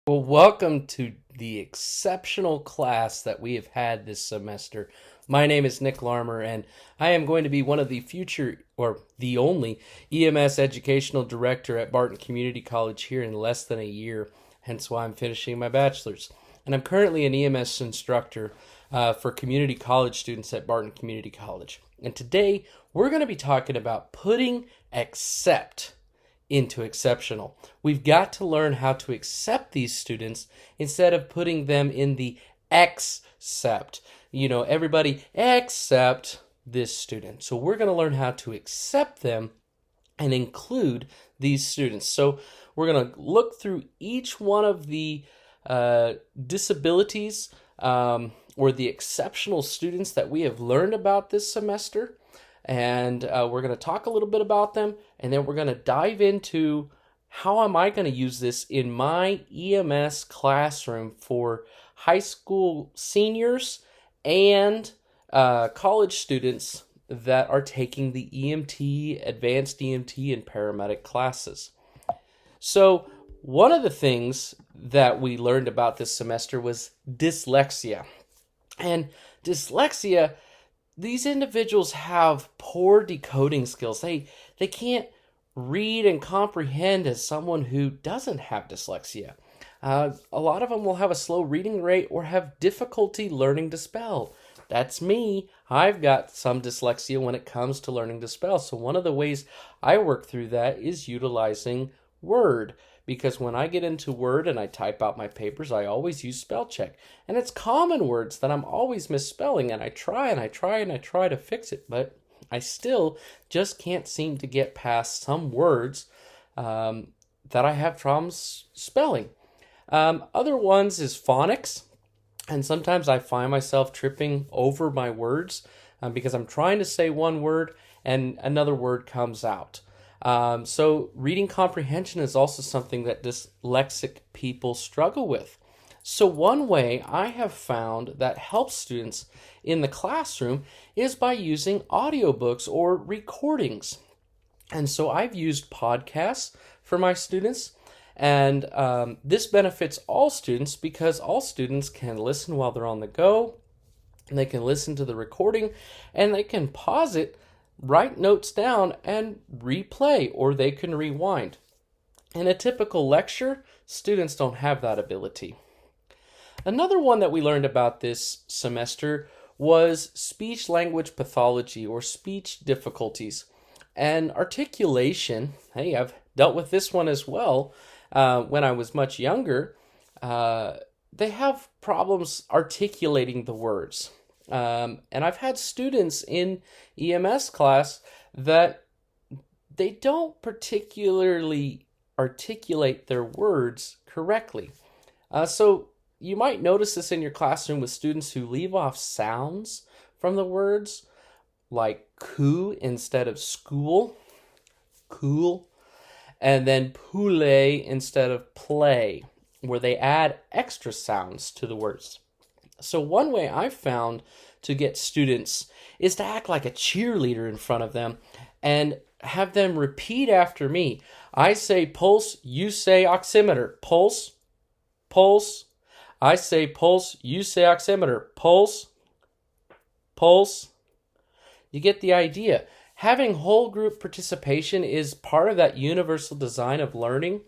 Well, welcome to the exceptional class that we have had this semester. My name is Nick Larmer, and I am going to be one of the future, or the only, EMS educational director at Barton Community College here in less than a year, hence why I'm finishing my bachelor's. And I'm currently an EMS instructor for community college students at Barton Community College. And today, we're going to be talking about putting accept into exceptional. We've got to learn how to accept these students instead of putting them in the accept. Everybody accept this student. So we're going to learn how to accept them and include these students. So we're going to look through each one of the disabilities or the exceptional students that we have learned about this semester. And we're going to talk a little bit about them, and then we're going to dive into how am I going to use this in my EMS classroom for high school seniors and college students that are taking the EMT, advanced EMT, and paramedic classes. So one of the things that we learned about this semester was dyslexia. And dyslexia, these individuals have poor decoding skills. They can't read and comprehend as someone who doesn't have dyslexia. A lot of them will have a slow reading rate or have difficulty learning to spell. That's me. I've got some dyslexia when it comes to learning to spell. So one of the ways I work through that is utilizing Word. Because when I get into Word and I type out my papers, I always use spell check. And it's common words that I'm always misspelling, and I try to fix it, but I still just can't seem to get past some words that I have problems spelling. Other ones is phonics, and sometimes I find myself tripping over my words because I'm trying to say one word and another word comes out. So reading comprehension is also something that dyslexic people struggle with. So one way I have found that helps students in the classroom is by using audiobooks or recordings. And so I've used podcasts for my students, and this benefits all students because all students can listen while they're on the go, and they can listen to the recording, and they can pause it, write notes down, and replay, or they can rewind. In a typical lecture, students don't have that ability. Another one that we learned about this semester was speech-language pathology, or speech difficulties. And articulation, hey, I've dealt with this one as well when I was much younger. They have problems articulating the words. And I've had students in EMS class that they don't particularly articulate their words correctly. So you might notice this in your classroom with students who leave off sounds from the words, like coo instead of school, cool, and then poulet instead of play, where they add extra sounds to the words. So one way I've found to get students is to act like a cheerleader in front of them and have them repeat after me. I say pulse, you say oximeter. Pulse, pulse. I say pulse, you say oximeter. Pulse, pulse. You get the idea. Having whole group participation is part of that universal design of learning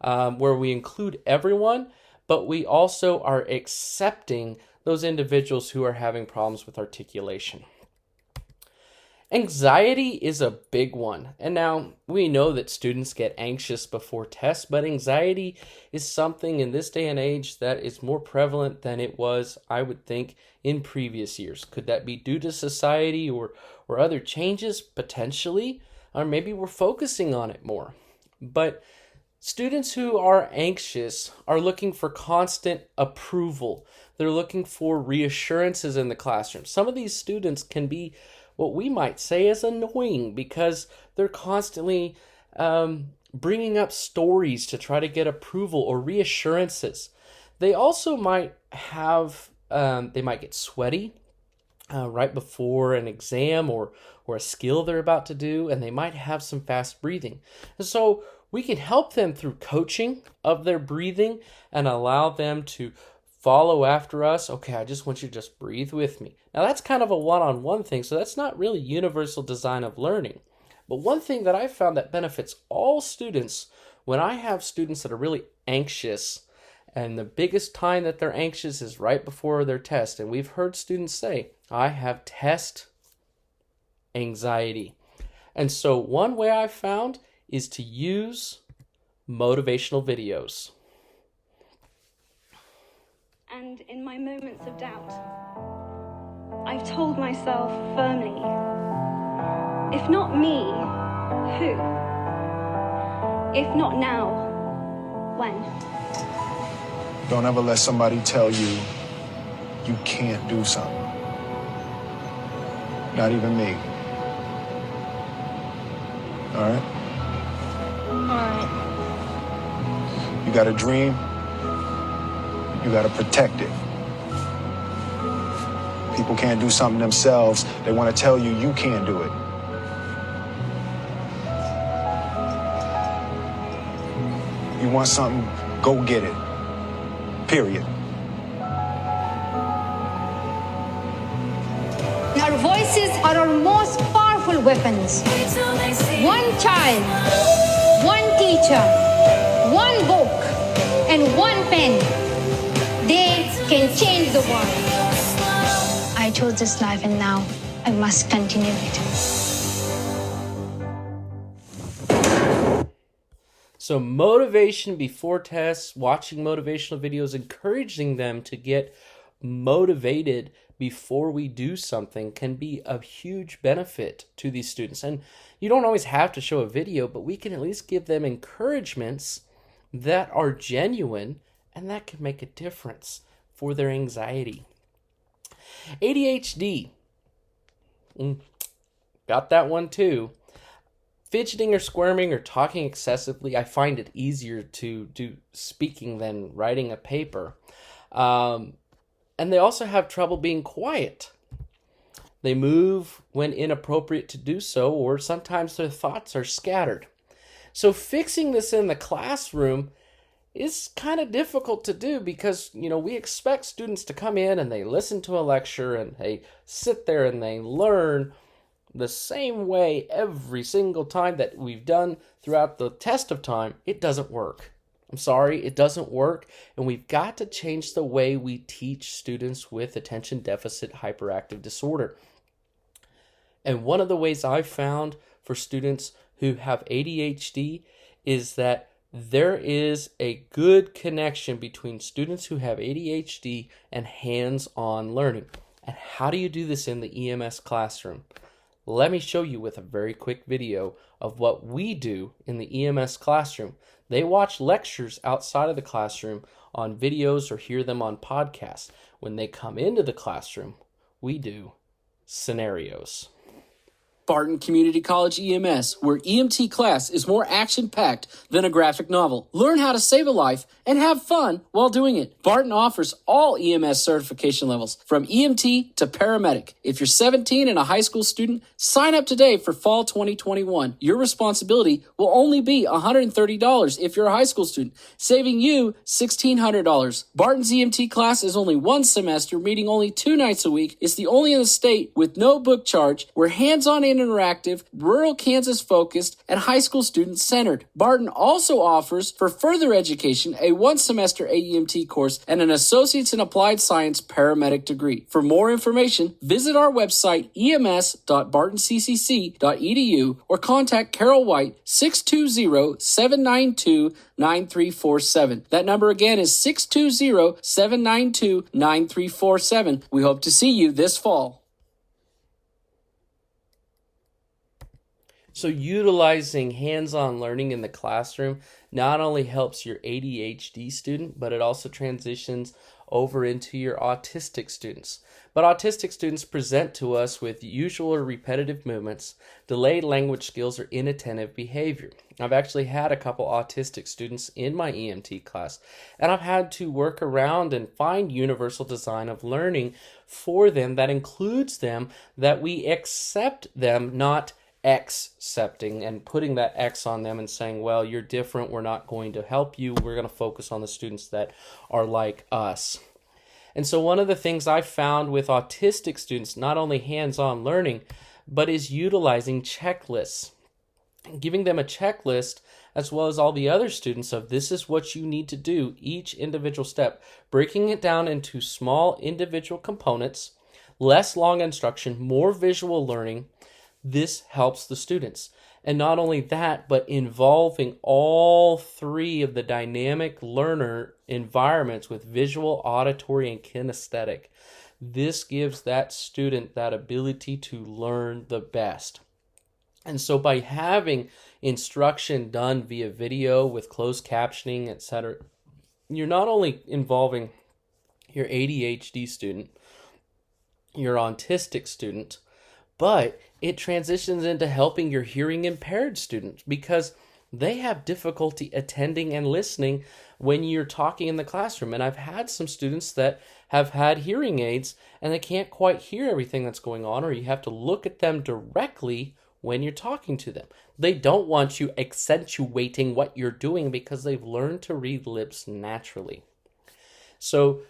where we include everyone, but we also are accepting those individuals who are having problems with articulation. Anxiety is a big one. And now we know that students get anxious before tests, but anxiety is something in this day and age that is more prevalent than it was, I would think, in previous years. Could that be due to society or other changes? Potentially. Or maybe we're focusing on it more. But students who are anxious are looking for constant approval. They're looking for reassurances in the classroom. Some of these students can be what we might say is annoying because they're constantly bringing up stories to try to get approval or reassurances. They also might have, they might get sweaty right before an exam or a skill they're about to do, and they might have some fast breathing. And so We can help them through coaching of their breathing and allow them to follow after us. Okay, I just want you to just breathe with me. Now that's kind of a one-on-one thing, so that's not really universal design of learning. But one thing that I found that benefits all students, when I have students that are really anxious, and the biggest time that they're anxious is right before their test, and we've heard students say, I have test anxiety. And so one way I found is to use motivational videos. And in my moments of doubt, I've told myself firmly, if not me, who? If not now, when? Don't ever let somebody tell you you can't do something. Not even me. All right? You got a dream, you got to protect it. People can't do something themselves. They want to tell you you can't do it. You want something, go get it. Period. Our voices are our most powerful weapons. One child, one teacher, one book, and one pen. They can change the world. I chose this life and now I must continue it. So motivation before tests, watching motivational videos, encouraging them to get motivated before we do something can be a huge benefit to these students. And you don't always have to show a video, but we can at least give them encouragements that are genuine, and that can make a difference for their anxiety. ADHD. Got that one too. Fidgeting or squirming or talking excessively, I find it easier to do speaking than writing a paper. And they also have trouble being quiet. They move when inappropriate to do so, or sometimes their thoughts are scattered. So fixing this in the classroom is kind of difficult to do because, we expect students to come in and they listen to a lecture and they sit there and they learn the same way every single time that we've done throughout the test of time. It doesn't work. I'm sorry, it doesn't work. And we've got to change the way we teach students with attention deficit hyperactive disorder. And one of the ways I've found for students who have ADHD is that there is a good connection between students who have ADHD and hands-on learning. And how do you do this in the EMS classroom? Let me show you with a very quick video of what we do in the EMS classroom. They watch lectures outside of the classroom on videos or hear them on podcasts. When they come into the classroom, we do scenarios. Barton Community College EMS, where EMT class is more action-packed than a graphic novel. Learn how to save a life and have fun while doing it. Barton offers all EMS certification levels, from EMT to paramedic. If you're 17 and a high school student, sign up today for fall 2021. Your responsibility will only be $130 if you're a high school student, saving you $1,600. Barton's EMT class is only one semester, meeting only 2 nights a week. It's the only in the state with no book charge. We're hands-on and interactive, rural Kansas focused, and high school student centered. Barton also offers, for further education, a 1-semester AEMT course and an Associates in Applied Science paramedic degree. For more information, visit our website ems.bartoncccc.edu or contact Carol White 620-792-9347. That number again is 620-792-9347. We hope to see you this fall. So utilizing hands-on learning in the classroom not only helps your ADHD student, but it also transitions over into your autistic students. But autistic students present to us with usual or repetitive movements, delayed language skills, or inattentive behavior. I've actually had a couple autistic students in my EMT class, and I've had to work around and find universal design of learning for them that includes them, that we accept them, not accepting and putting that X on them and saying, well, you're different, we're not going to help you, we're going to focus on the students that are like us. And so one of the things I found with autistic students, not only hands-on learning, but is utilizing checklists, giving them a checklist as well as all the other students of this is what you need to do, each individual step, breaking it down into small individual components, less long instruction, more visual learning. This helps the students. And not only that, but involving all three of the dynamic learner environments with visual, auditory, and kinesthetic. This gives that student that ability to learn the best. And so by having instruction done via video with closed captioning, etc., you're not only involving your ADHD student, your autistic student, but it transitions into helping your hearing impaired students because they have difficulty attending and listening when you're talking in the classroom. And I've had some students that have had hearing aids and they can't quite hear everything that's going on, or you have to look at them directly when you're talking to them. They don't want you accentuating what you're doing because they've learned to read lips naturally. So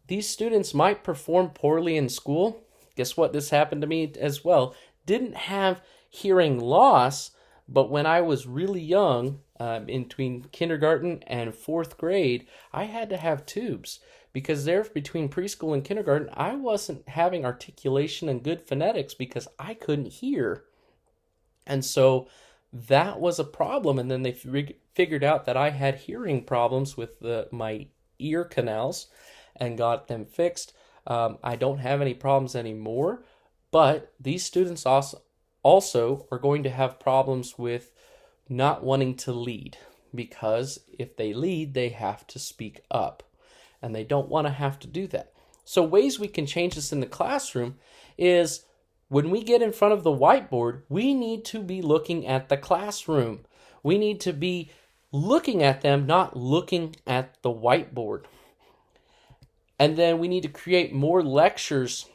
these students might perform poorly in school. Guess what? This happened to me as well. Didn't have hearing loss, but when I was really young, in between kindergarten and fourth grade, I had to have tubes because there between preschool and kindergarten, I wasn't having articulation and good phonetics because I couldn't hear. And so that was a problem. And then they figured out that I had hearing problems with my ear canals and got them fixed. I don't have any problems anymore, but these students also are going to have problems with not wanting to lead because if they lead, they have to speak up and they don't want to have to do that. So ways we can change this in the classroom is when we get in front of the whiteboard, we need to be looking at the classroom. We need to be looking at them, not looking at the whiteboard. And then we need to create more lectures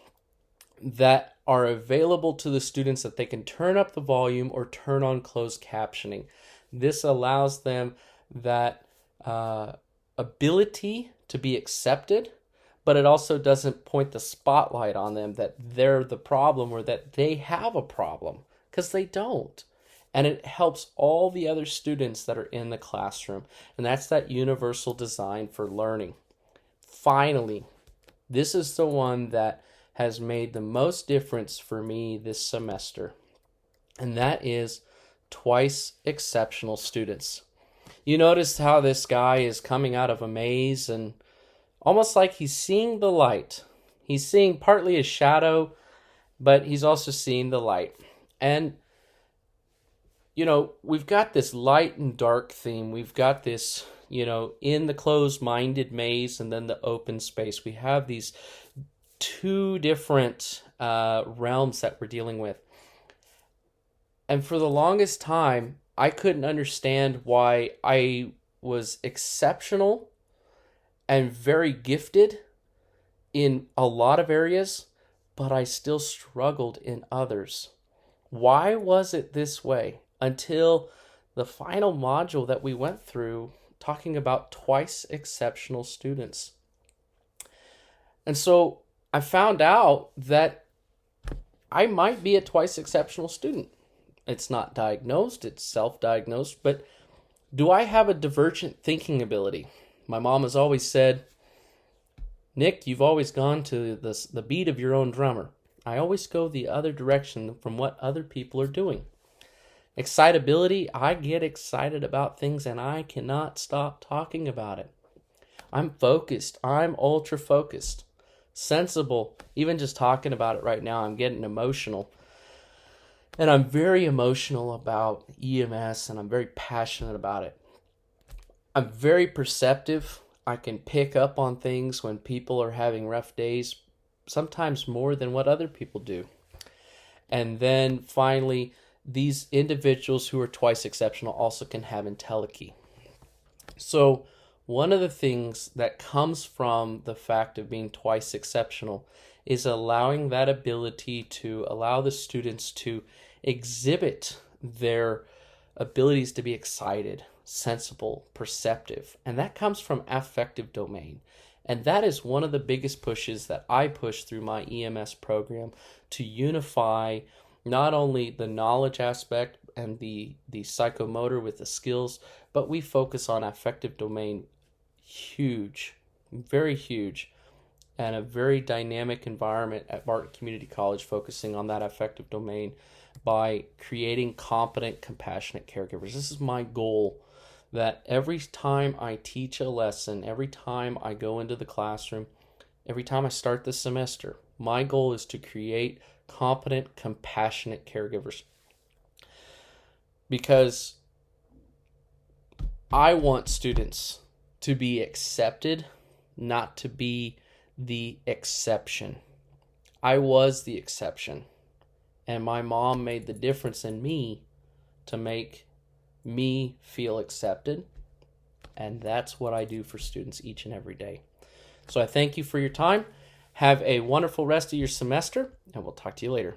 that are available to the students that they can turn up the volume or turn on closed captioning. This allows them that ability to be accepted, but it also doesn't point the spotlight on them that they're the problem or that they have a problem, because they don't. And it helps all the other students that are in the classroom. And that's that universal design for learning. Finally, this is the one that has made the most difference for me this semester, and that is twice exceptional students. You notice how this guy is coming out of a maze and almost like he's seeing the light. He's seeing partly his shadow, but he's also seeing the light. And we've got this light and dark theme. We've got this, in the closed-minded maze and then the open space. We have these two different realms that we're dealing with. And for the longest time, I couldn't understand why I was exceptional and very gifted in a lot of areas, but I still struggled in others. Why was it this way? Until the final module that we went through talking about twice exceptional students. And so I found out that I might be a twice exceptional student. It's not diagnosed, it's self-diagnosed, but do I have a divergent thinking ability? My mom has always said, Nick, you've always gone to the beat of your own drummer. I always go the other direction from what other people are doing. Excitability, I get excited about things and I cannot stop talking about it. I'm focused. I'm ultra focused. Sensible. Even just talking about it right now, I'm getting emotional. And I'm very emotional about EMS and I'm very passionate about it. I'm very perceptive. I can pick up on things when people are having rough days, sometimes more than what other people do. And then finally, these individuals who are twice exceptional also can have entelechy. So one of the things that comes from the fact of being twice exceptional is allowing that ability to allow the students to exhibit their abilities to be excited, sensible, perceptive. And that comes from affective domain. And that is one of the biggest pushes that I push through my EMS program, to unify not only the knowledge aspect and the psychomotor with the skills, but we focus on affective domain. Huge, very huge, and a very dynamic environment at Barton Community College, focusing on that affective domain by creating competent, compassionate caregivers. This is my goal, that every time I teach a lesson, every time I go into the classroom, every time I start the semester, my goal is to create competent, compassionate caregivers. Because I want students to be accepted, not to be the exception. I was the exception, and my mom made the difference in me to make me feel accepted, and that's what I do for students each and every day. So I thank you for your time. Have a wonderful rest of your semester, and we'll talk to you later.